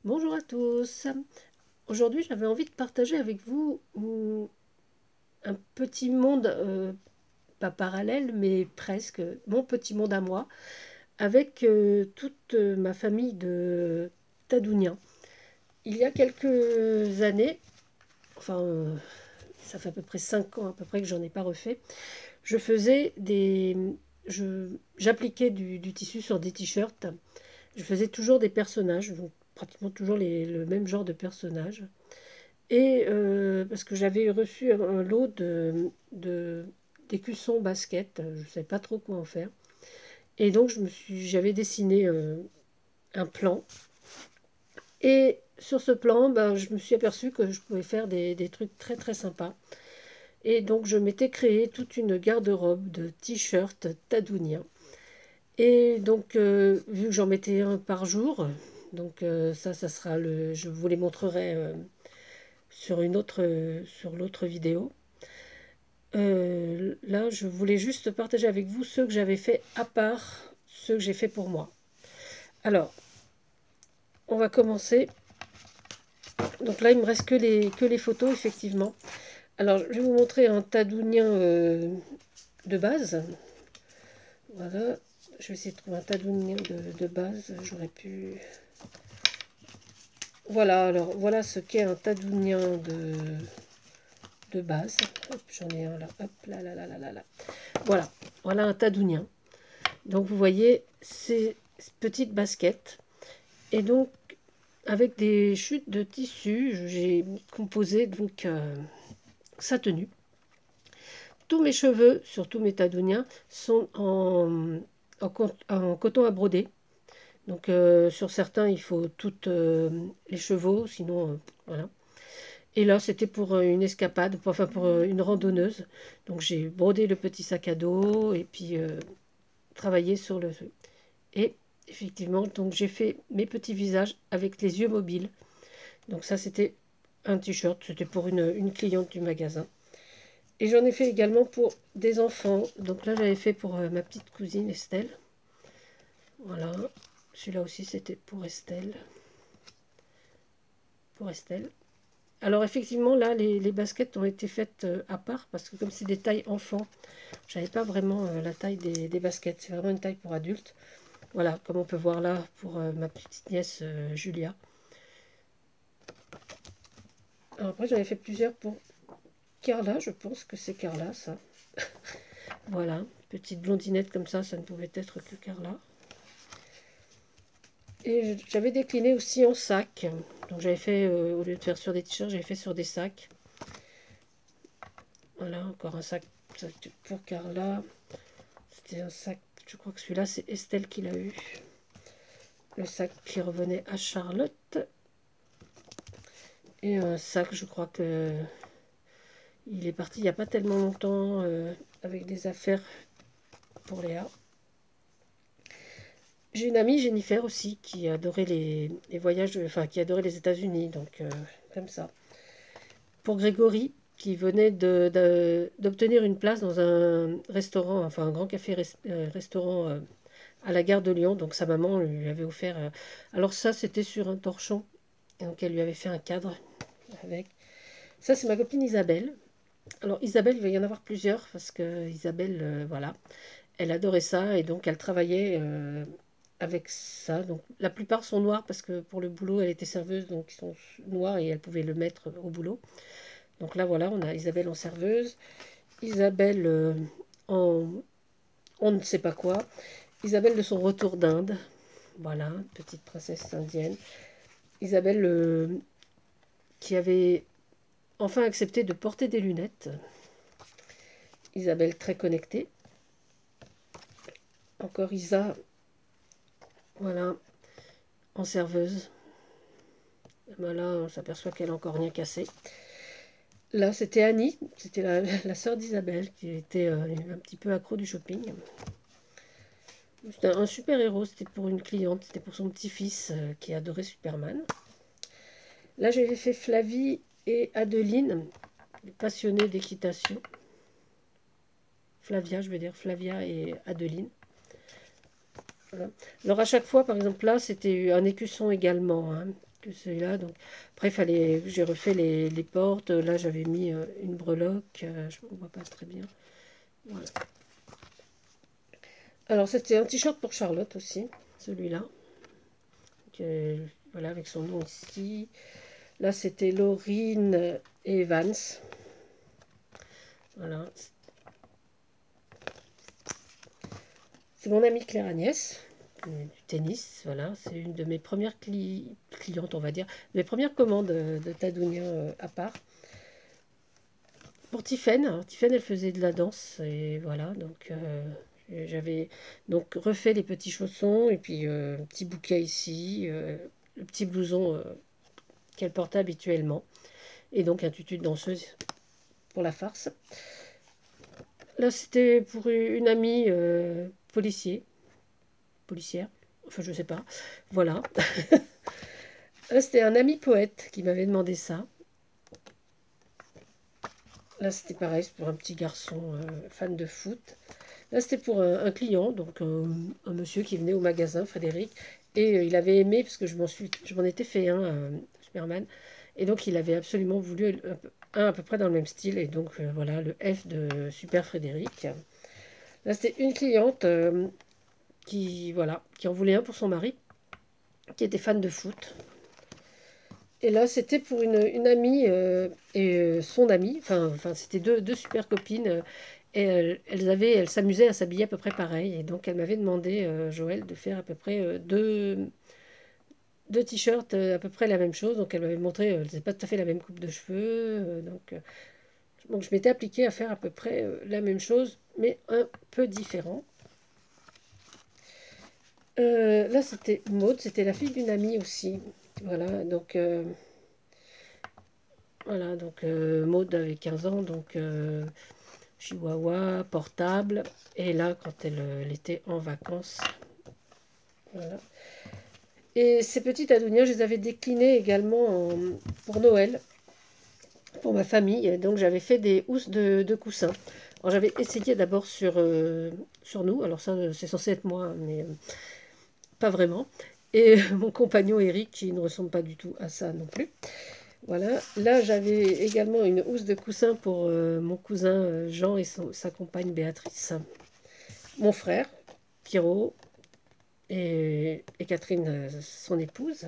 Bonjour à tous. Aujourd'hui, j'avais envie de partager avec vous un petit monde, pas parallèle, mais presque, mon petit monde à moi, avec toute ma famille de Tadouniens. Il y a quelques années, enfin, ça fait à peu près 5 ans à peu près que j'en ai pas refait, je faisais des... j'appliquais du tissu sur des t-shirts. Je faisais toujours des personnages, donc pratiquement toujours le même genre de personnages. Et parce que j'avais reçu un lot d'écussons basket, je ne savais pas trop quoi en faire. Et donc j'avais dessiné un plan. Et sur ce plan, ben, je me suis aperçue que je pouvais faire des trucs très très sympas. Et donc je m'étais créé toute une garde-robe de t-shirts tadouniens. Et donc vu que j'en mettais un par jour, donc ça sera je vous les montrerai sur l'autre vidéo. Là, je voulais juste partager avec vous ceux que j'avais fait à part ceux que j'ai fait pour moi. Alors, on va commencer. Donc là, il me reste que les photos, effectivement. Alors, je vais vous montrer un tadounien de base. Voilà. Je vais essayer de trouver un tadounien de base. J'aurais pu... Voilà, alors voilà ce qu'est un tadounien de base. J'en ai un là. Hop, là, là, là, là, là, là. Voilà, voilà un tadounien. Donc vous voyez ces petites baskets. Et donc avec des chutes de tissu, j'ai composé donc sa tenue. Tous mes cheveux, surtout mes tadouniens, sont en coton à broder. Donc sur certains, il faut toutes les chevaux, sinon voilà. Et là, c'était pour une escapade, enfin pour une randonneuse. Donc j'ai brodé le petit sac à dos et puis travaillé sur le... Et effectivement, donc j'ai fait mes petits visages avec les yeux mobiles. Donc ça, c'était un t-shirt, c'était pour une cliente du magasin. Et j'en ai fait également pour des enfants. Donc là, j'avais fait pour ma petite cousine Estelle. Voilà. Celui-là aussi, c'était pour Estelle. Pour Estelle. Alors effectivement, là, les baskets ont été faites à part parce que comme c'est des tailles enfants, j'avais pas vraiment la taille des baskets. C'est vraiment une taille pour adultes. Voilà, comme on peut voir là pour ma petite nièce Julia. Alors après, j'en ai fait plusieurs pour Carla. Je pense que c'est Carla, ça. Voilà, petite blondinette comme ça ne pouvait être que Carla. Et j'avais décliné aussi en sac. Donc j'avais fait, au lieu de faire sur des t-shirts, j'avais fait sur des sacs. Voilà, encore un sac pour Carla. C'était un sac, je crois que celui-là, c'est Estelle qui l'a eu. Le sac qui revenait à Charlotte. Et un sac, je crois que il est parti il n'y a pas tellement longtemps avec des affaires pour Léa. J'ai une amie, Jennifer aussi, qui adorait les voyages, enfin qui adorait les États-Unis, donc comme ça. Pour Grégory, qui venait d'obtenir une place dans un restaurant, enfin un grand café-restaurant à la gare de Lyon, donc sa maman lui avait offert. Alors ça, c'était sur un torchon, donc elle lui avait fait un cadre avec. Ça, c'est ma copine Isabelle. Alors Isabelle, il va y en avoir plusieurs parce que Isabelle, voilà, elle adorait ça et donc elle travaillait avec ça. Donc la plupart sont noirs parce que pour le boulot, elle était serveuse, donc ils sont noirs et elle pouvait le mettre au boulot. Donc là, voilà, on a Isabelle en serveuse, Isabelle en on ne sait pas quoi, Isabelle de son retour d'Inde, voilà, petite princesse indienne, Isabelle qui avait enfin accepté de porter des lunettes, Isabelle très connectée, encore Isa, voilà, en serveuse. Voilà, on s'aperçoit qu'elle n'a encore rien cassé. Là, c'était Annie, c'était la sœur d'Isabelle, qui était un petit peu accro du shopping. C'était un super héros, c'était pour une cliente, c'était pour son petit-fils qui adorait Superman. Là, j'avais fait Flavie et Adeline, passionnées d'équitation. Flavia, je veux dire Flavia et Adeline. Voilà. Alors à chaque fois, par exemple là, c'était un écusson également, hein. que celui-là. Donc, après, j'ai refait les portes. Là, j'avais mis une breloque. Je ne vois pas très bien. Voilà. Alors, c'était un t-shirt pour Charlotte aussi, celui-là. Voilà, avec son nom ici. Là, c'était Laurine et Evans. Voilà. C'est mon amie Claire Agnès, du tennis. Voilà, c'est une de mes premières clientes, on va dire. Mes premières commandes de Tadounia à part. Pour Tiffaine, alors Tiffaine, elle faisait de la danse. Et voilà, donc j'avais donc refait les petits chaussons. Et puis un petit bouquet ici. Le petit blouson qu'elle portait habituellement. Et donc un tutu de danseuse pour la farce. Là, c'était pour une amie policière, enfin je sais pas, voilà. Là, c'était un ami poète qui m'avait demandé ça. Là, c'était pareil, c'est pour un petit garçon fan de foot. Là, c'était pour un client, donc un monsieur qui venait au magasin, Frédéric, et il avait aimé, parce que je m'en étais fait un, Superman, et donc il avait absolument voulu un à peu près dans le même style, et donc voilà, le F de Super Frédéric. Là, c'était une cliente qui en voulait un pour son mari, qui était fan de foot. Et là, c'était pour une amie et son amie. Enfin c'était deux super copines. Et elles s'amusaient à s'habiller à peu près pareil. Et donc, elle m'avait demandé, Joël, de faire à peu près deux t-shirts à peu près la même chose. Donc, elle m'avait montré, elles n'avaient pas tout à fait la même coupe de cheveux. Donc je m'étais appliquée à faire à peu près la même chose, mais un peu différent. Là, c'était Maud, c'était la fille d'une amie aussi. Voilà, Maud avait 15 ans, donc chihuahua, portable. Et là, quand elle était en vacances, voilà. Et ces petites adonias, je les avais déclinées également pour Noël, pour ma famille. Donc j'avais fait des housses de coussins. Alors j'avais essayé d'abord sur nous. Alors ça, c'est censé être moi, mais pas vraiment. Et mon compagnon Eric, qui ne ressemble pas du tout à ça non plus. Voilà, là j'avais également une housse de coussin pour mon cousin Jean et sa compagne Béatrice, mon frère Pierrot et Catherine, son épouse.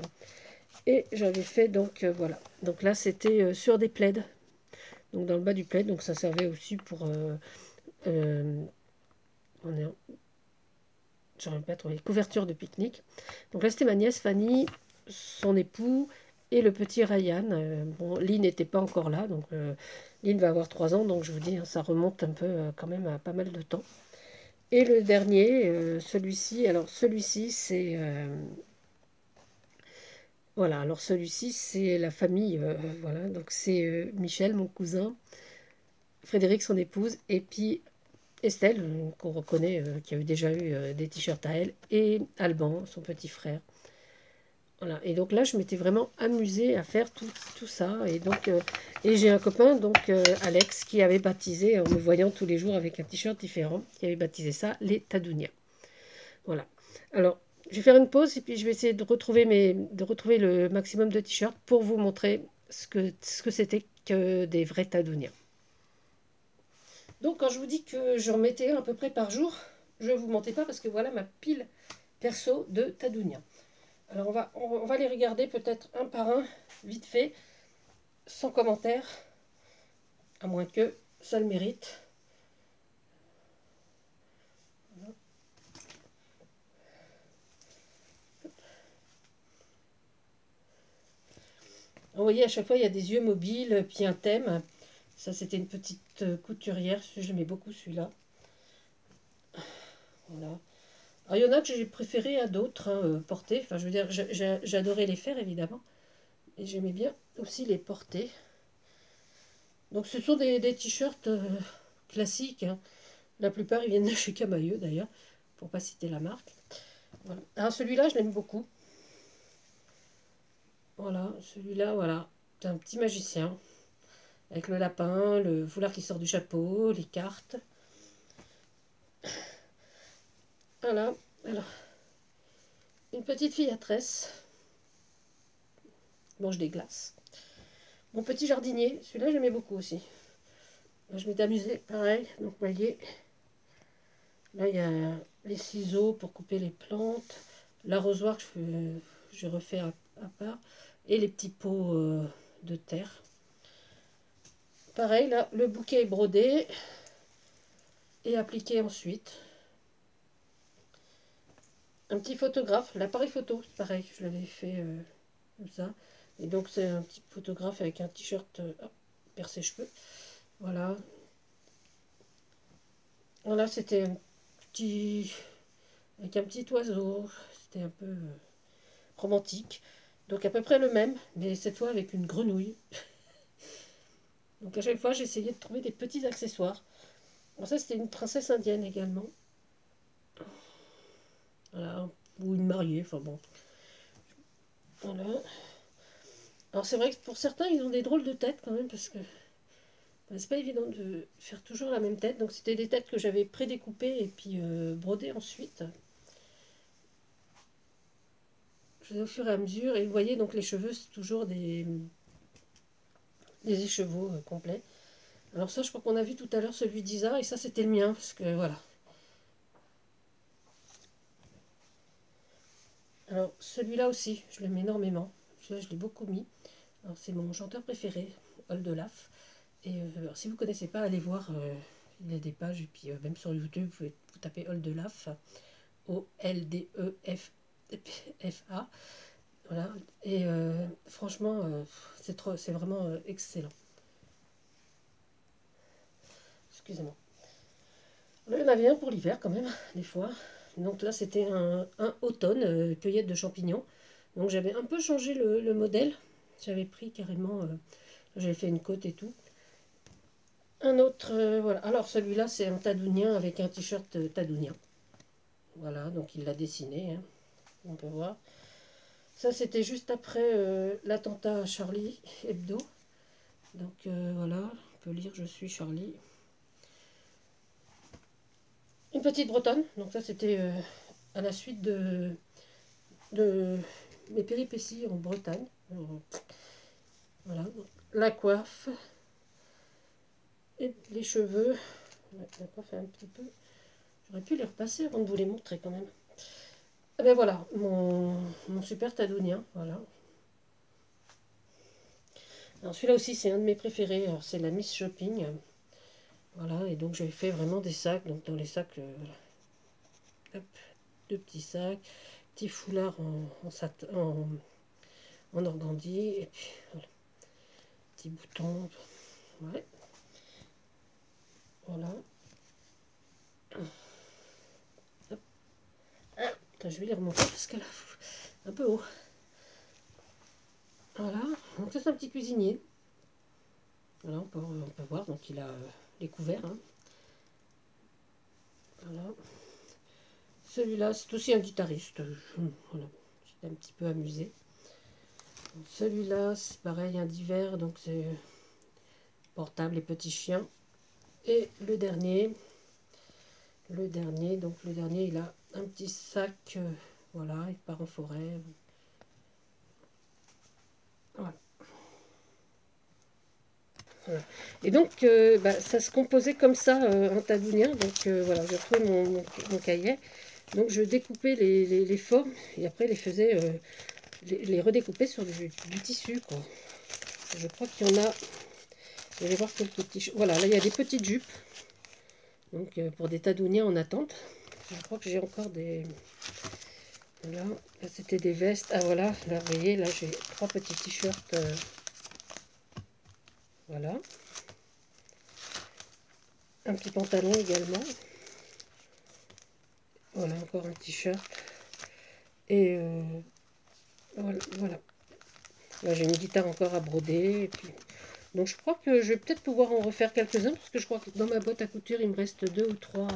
Et j'avais fait donc voilà. Donc là c'était sur des plaids, donc dans le bas du plaid, donc ça servait aussi pour euh, on est, j'arrive pas à trouver, couverture de pique-nique. Donc là c'était ma nièce Fanny, son époux et le petit Ryan. Bon, Lynn n'était pas encore là, donc Lynn va avoir 3 ans, donc je vous dis, hein, ça remonte un peu quand même à pas mal de temps. Et le dernier, celui-ci, alors celui-ci c'est voilà, alors celui-ci c'est la famille, voilà, donc c'est Michel, mon cousin, Frédéric, son épouse, et puis Estelle, qu'on reconnaît, qui a déjà eu des t-shirts à elle, et Alban, son petit frère. Voilà. Et donc là, je m'étais vraiment amusée à faire tout ça. Et j'ai un copain, donc Alex, qui avait baptisé, en me voyant tous les jours avec un t-shirt différent, qui avait baptisé ça les Tadounia. Voilà. Alors, je vais faire une pause et puis je vais essayer de retrouver le maximum de t-shirts pour vous montrer ce que c'était que des vrais Tadounia. Donc, quand je vous dis que j'en mettais un à peu près par jour, je ne vous mentais pas parce que voilà ma pile perso de Tadounia. Alors on va les regarder peut-être un par un, vite fait, sans commentaire, à moins que ça le mérite. Vous voyez, à chaque fois, il y a des yeux mobiles, puis un thème. Ça, c'était une petite couturière. J'aimais beaucoup celui-là. Voilà. Alors, il y en a que j'ai préféré à d'autres porter. Enfin, je veux dire, j'adorais les faire, évidemment. Et j'aimais bien aussi les porter. Donc, ce sont des t-shirts classiques, hein. La plupart, ils viennent de chez Camailleux, d'ailleurs, pour pas citer la marque. Voilà. Alors, celui-là, je l'aime beaucoup. Voilà, celui-là, voilà. C'est un petit magicien. Avec le lapin, le foulard qui sort du chapeau, les cartes. Voilà. Alors, une petite fille à tresse. mange des glaces. Mon petit jardinier, celui-là j'aimais beaucoup aussi. Je m'étais amusée, pareil. Donc vous voyez, là il y a les ciseaux pour couper les plantes, l'arrosoir que je refais à part, et les petits pots de terre. Pareil, là, le bouquet est brodé et appliqué ensuite. Un petit photographe, l'appareil photo, c'est pareil, je l'avais fait comme ça. Et donc c'est un petit photographe avec un t-shirt percé-cheveux. Voilà. Voilà, c'était un petit... avec un petit oiseau. C'était un peu romantique. Donc à peu près le même, mais cette fois avec une grenouille. Donc à chaque fois, j'essayais de trouver des petits accessoires. Bon, ça, c'était une princesse indienne également. Voilà, ou une mariée, enfin bon. Voilà. Alors c'est vrai que pour certains, ils ont des drôles de têtes quand même, parce que ben, c'est pas évident de faire toujours la même tête. Donc c'était des têtes que j'avais prédécoupées et puis brodées ensuite. Je faisais au fur et à mesure. Et vous voyez, donc les cheveux, c'est toujours des écheveaux complets. Alors ça, je crois qu'on a vu tout à l'heure celui d'Isa, et ça, c'était le mien, parce que voilà. Alors celui-là aussi, je l'aime énormément. Celui-là, je l'ai beaucoup mis. Alors c'est mon chanteur préféré, Oldelaf. Et alors, si vous ne connaissez pas, allez voir, il y a des pages, et puis même sur YouTube, vous tapez Oldelaf, O-L-D-E-F-A. Voilà. Et franchement, c'est vraiment excellent. Excusez-moi. Là, il y en avait un pour l'hiver quand même, des fois. Donc là, c'était un automne, cueillette de champignons. Donc j'avais un peu changé le modèle. J'avais pris carrément, j'avais fait une côte et tout. Un autre, voilà. Alors celui-là, c'est un tadounien avec un t-shirt tadounien. Voilà, donc il l'a dessiné, hein, on peut voir. Ça, c'était juste après l'attentat à Charlie Hebdo. Donc voilà, on peut lire Je suis Charlie. Une petite bretonne, donc ça c'était à la suite de mes péripéties en Bretagne. Voilà, donc, la coiffe et les cheveux. Ouais, la coiffe est un petit peu. J'aurais pu les repasser avant de vous les montrer quand même. Et ben voilà, mon super tadounien, voilà. Alors celui-là aussi c'est un de mes préférés, c'est la Miss Shopping. Voilà, et donc j'ai fait vraiment des sacs, donc dans les sacs, hop, deux petits sacs, petit foulard en organdie, et puis voilà, petit bouton, ouais, voilà. Hop. Ah, je vais les remonter parce que là, un peu haut. Voilà, donc ça c'est un petit cuisinier. Voilà, on peut voir, donc il a les couverts, hein. Voilà. Celui-là, c'est aussi un guitariste. Voilà, j'étais un petit peu amusée. Celui-là, c'est pareil, un d'hiver, donc c'est portable et petits chiens. Et le dernier, donc le dernier, il a un petit sac, voilà, il part en forêt. Voilà. Voilà. Et donc, bah, ça se composait comme ça, un tadounien. Donc voilà, j'ai retrouvé mon cahier. Donc je découpais les formes et après les faisais, les redécouper sur du tissu, quoi. Je crois qu'il y en a. Je vais voir quelques petits. Voilà, là il y a des petites jupes. Donc pour des tadouniens en attente. Je crois que j'ai encore des. Voilà, là c'était des vestes. Ah voilà, là vous voyez, là j'ai trois petits t-shirts. Voilà. Un petit pantalon également. Voilà, encore un t-shirt. Et voilà. Là j'ai une guitare encore à broder. Et puis... Donc je crois que je vais peut-être pouvoir en refaire quelques-uns. Parce que je crois que dans ma boîte à couture, il me reste 2 ou 3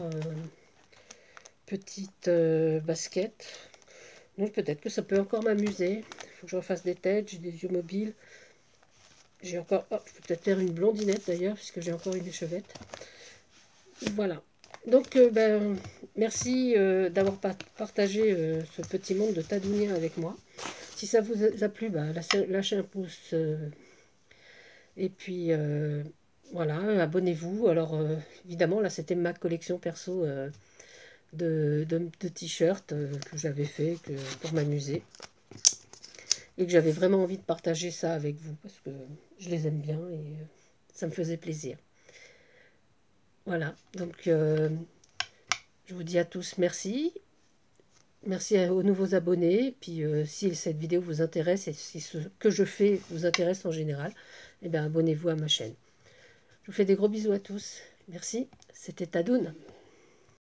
petites baskets. Donc peut-être que ça peut encore m'amuser. Il faut que je refasse des têtes, j'ai des yeux mobiles. J'ai encore... Oh, je peux peut-être faire une blondinette d'ailleurs, puisque j'ai encore une échevette. Voilà. Donc merci d'avoir partagé ce petit monde de tadounien avec moi. Si ça vous a plu, bah, lâchez un pouce. Et puis, voilà, abonnez-vous. Alors, évidemment, là, c'était ma collection perso de t-shirts que j'avais fait pour m'amuser. Et que j'avais vraiment envie de partager ça avec vous, parce que je les aime bien et ça me faisait plaisir. Voilà, donc je vous dis à tous merci. Merci aux nouveaux abonnés. Puis si cette vidéo vous intéresse et si ce que je fais vous intéresse en général, eh bien abonnez-vous à ma chaîne. Je vous fais des gros bisous à tous. Merci, c'était Tadoun.